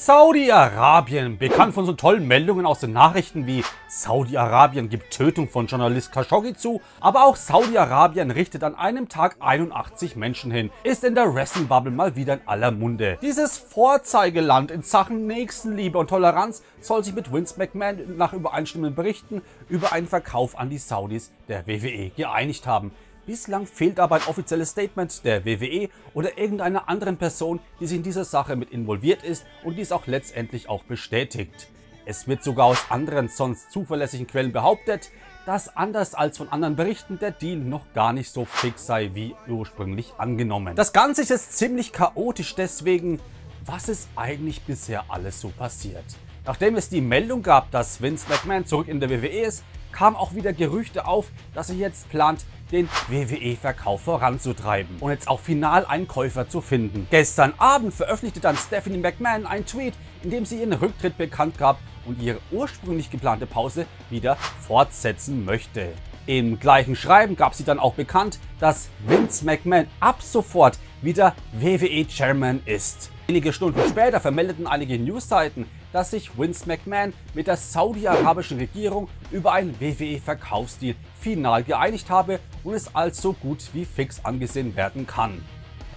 Saudi-Arabien, bekannt von so tollen Meldungen aus den Nachrichten wie Saudi-Arabien gibt Tötung von Journalist Khashoggi zu, aber auch Saudi-Arabien richtet an einem Tag 81 Menschen hin, ist in der Wrestling-Bubble mal wieder in aller Munde. Dieses Vorzeigeland in Sachen Nächstenliebe und Toleranz soll sich mit Vince McMahon nach übereinstimmenden Berichten über einen Verkauf an die Saudis der WWE geeinigt haben. Bislang fehlt aber ein offizielles Statement der WWE oder irgendeiner anderen Person, die sich in dieser Sache mit involviert ist und dies auch letztendlich auch bestätigt. Es wird sogar aus anderen sonst zuverlässigen Quellen behauptet, dass anders als von anderen Berichten der Deal noch gar nicht so fix sei wie ursprünglich angenommen. Das Ganze ist jetzt ziemlich chaotisch, deswegen, was ist eigentlich bisher alles so passiert? Nachdem es die Meldung gab, dass Vince McMahon zurück in der WWE ist, kamen auch wieder Gerüchte auf, dass er jetzt plant, den WWE-Verkauf voranzutreiben und jetzt auch final einen Käufer zu finden. Gestern Abend veröffentlichte dann Stephanie McMahon einen Tweet, in dem sie ihren Rücktritt bekannt gab und ihre ursprünglich geplante Pause wieder fortsetzen möchte. Im gleichen Schreiben gab sie dann auch bekannt, dass Vince McMahon ab sofort wieder WWE-Chairman ist. Wenige Stunden später vermeldeten einige Newsseiten, dass sich Vince McMahon mit der saudi-arabischen Regierung über einen WWE-Verkaufsdeal final geeinigt habe und es als so gut wie fix angesehen werden kann.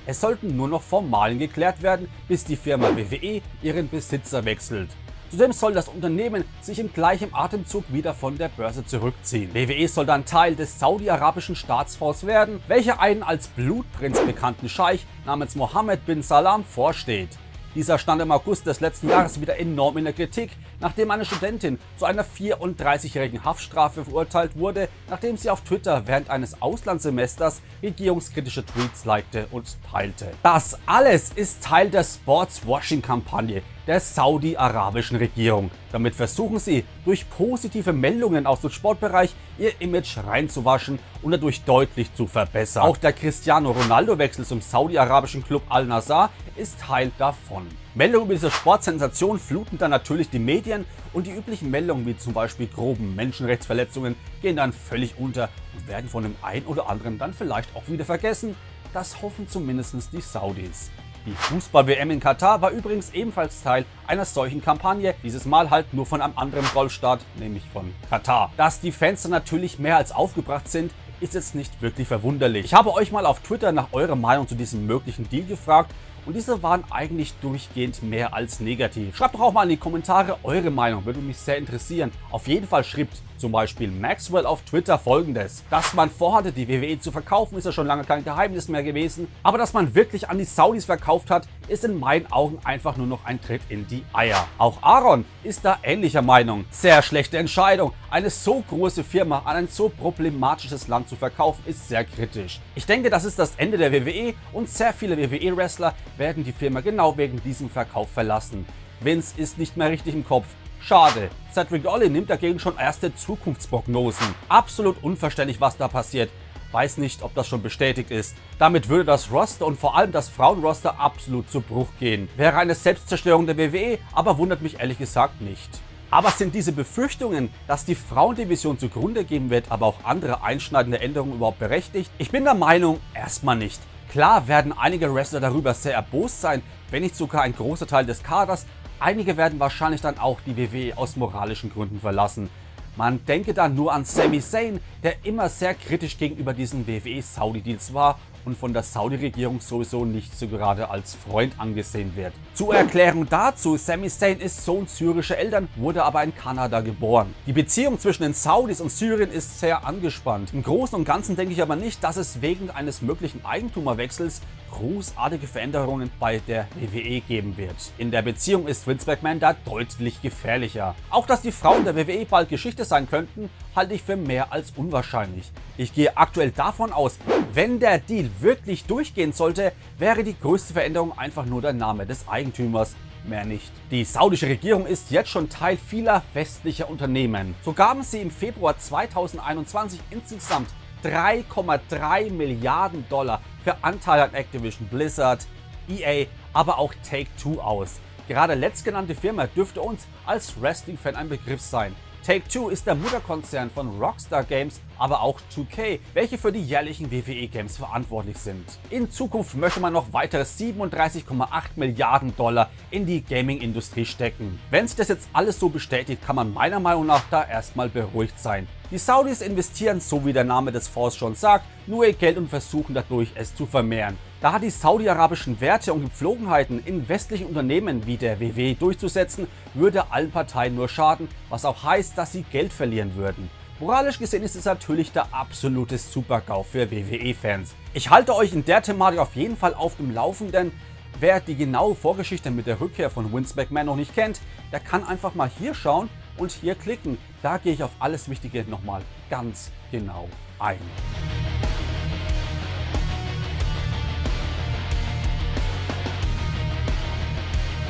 Es sollten nur noch Formalien geklärt werden, bis die Firma WWE ihren Besitzer wechselt. Zudem soll das Unternehmen sich im gleichen Atemzug wieder von der Börse zurückziehen. WWE soll dann Teil des saudi-arabischen Staatsfonds werden, welcher einen als Blutprinz bekannten Scheich namens Mohammed bin Salam vorsteht. Dieser stand im August des letzten Jahres wieder enorm in der Kritik, nachdem eine Studentin zu einer 34-jährigen Haftstrafe verurteilt wurde, nachdem sie auf Twitter während eines Auslandssemesters regierungskritische Tweets likte und teilte. Das alles ist Teil der Sportswashing-Kampagne der saudi-arabischen Regierung. Damit versuchen sie, durch positive Meldungen aus dem Sportbereich ihr Image reinzuwaschen und dadurch deutlich zu verbessern. Auch der Cristiano Ronaldo-Wechsel zum saudi-arabischen Club Al-Nassr ist Teil davon. Meldungen über diese Sportsensation fluten dann natürlich die Medien und die üblichen Meldungen wie zum Beispiel groben Menschenrechtsverletzungen gehen dann völlig unter und werden von dem einen oder anderen dann vielleicht auch wieder vergessen. Das hoffen zumindest die Saudis. Die Fußball-WM in Katar war übrigens ebenfalls Teil einer solchen Kampagne, dieses Mal halt nur von einem anderen Golfstaat, nämlich von Katar. Dass die Fans dann natürlich mehr als aufgebracht sind, ist jetzt nicht wirklich verwunderlich. Ich habe euch mal auf Twitter nach eurer Meinung zu diesem möglichen Deal gefragt und diese waren eigentlich durchgehend mehr als negativ. Schreibt doch auch mal in die Kommentare eure Meinung, würde mich sehr interessieren. Auf jeden Fall schrieb zum Beispiel Maxwell auf Twitter Folgendes: Dass man vorhatte, die WWE zu verkaufen, ist ja schon lange kein Geheimnis mehr gewesen. Aber dass man wirklich an die Saudis verkauft hat, ist in meinen Augen einfach nur noch ein Tritt in die Eier. Auch Aaron ist da ähnlicher Meinung. Sehr schlechte Entscheidung. Eine so große Firma an ein so problematisches Land zu verkaufen, ist sehr kritisch. Ich denke, das ist das Ende der WWE und sehr viele WWE-Wrestler werden die Firma genau wegen diesem Verkauf verlassen. Vince ist nicht mehr richtig im Kopf. Schade. Cedric Dolly nimmt dagegen schon erste Zukunftsprognosen. Absolut unverständlich, was da passiert. Weiß nicht, ob das schon bestätigt ist. Damit würde das Roster und vor allem das Frauenroster absolut zu Bruch gehen. Wäre eine Selbstzerstörung der WWE, aber wundert mich ehrlich gesagt nicht. Aber sind diese Befürchtungen, dass die Frauendivision zugrunde gehen wird, aber auch andere einschneidende Änderungen überhaupt berechtigt? Ich bin der Meinung, erstmal nicht. Klar werden einige Wrestler darüber sehr erbost sein, wenn nicht sogar ein großer Teil des Kaders. Einige werden wahrscheinlich dann auch die WWE aus moralischen Gründen verlassen. Man denke dann nur an Sami Zayn, der immer sehr kritisch gegenüber diesen WWE-Saudi-Deals war und von der Saudi-Regierung sowieso nicht so gerade als Freund angesehen wird. Zur Erklärung dazu: Sami Zayn ist Sohn syrischer Eltern, wurde aber in Kanada geboren. Die Beziehung zwischen den Saudis und Syrien ist sehr angespannt. Im Großen und Ganzen denke ich aber nicht, dass es wegen eines möglichen Eigentümerwechsels großartige Veränderungen bei der WWE geben wird. In der Beziehung ist Vince McMahon da deutlich gefährlicher. Auch dass die Frauen der WWE bald Geschichte sein könnten, halte ich für mehr als unwahrscheinlich. Ich gehe aktuell davon aus, wenn der Deal wirklich durchgehen sollte, wäre die größte Veränderung einfach nur der Name des Eigentümers. Mehr nicht. Die saudische Regierung ist jetzt schon Teil vieler westlicher Unternehmen. So gaben sie im Februar 2021 insgesamt 3,3 Milliarden $ für Anteile an Activision Blizzard, EA, aber auch Take-Two aus. Gerade letztgenannte Firma dürfte uns als Wrestling-Fan ein Begriff sein. Take-Two ist der Mutterkonzern von Rockstar Games aber auch 2K, welche für die jährlichen WWE Games verantwortlich sind. In Zukunft möchte man noch weitere 37,8 Milliarden Dollar in die Gaming-Industrie stecken. Wenn sich das jetzt alles so bestätigt, kann man meiner Meinung nach da erstmal beruhigt sein. Die Saudis investieren, so wie der Name des Fonds schon sagt, nur ihr Geld und versuchen dadurch es zu vermehren. Da die saudi-arabischen Werte und Gepflogenheiten in westlichen Unternehmen wie der WWE durchzusetzen, würde allen Parteien nur schaden, was auch heißt, dass sie Geld verlieren würden. Moralisch gesehen ist es natürlich der absolute Super-GAU für WWE-Fans. Ich halte euch in der Thematik auf jeden Fall auf dem Laufenden. Wer die genaue Vorgeschichte mit der Rückkehr von Vince McMahon noch nicht kennt, der kann einfach mal hier schauen und hier klicken. Da gehe ich auf alles Wichtige nochmal ganz genau ein.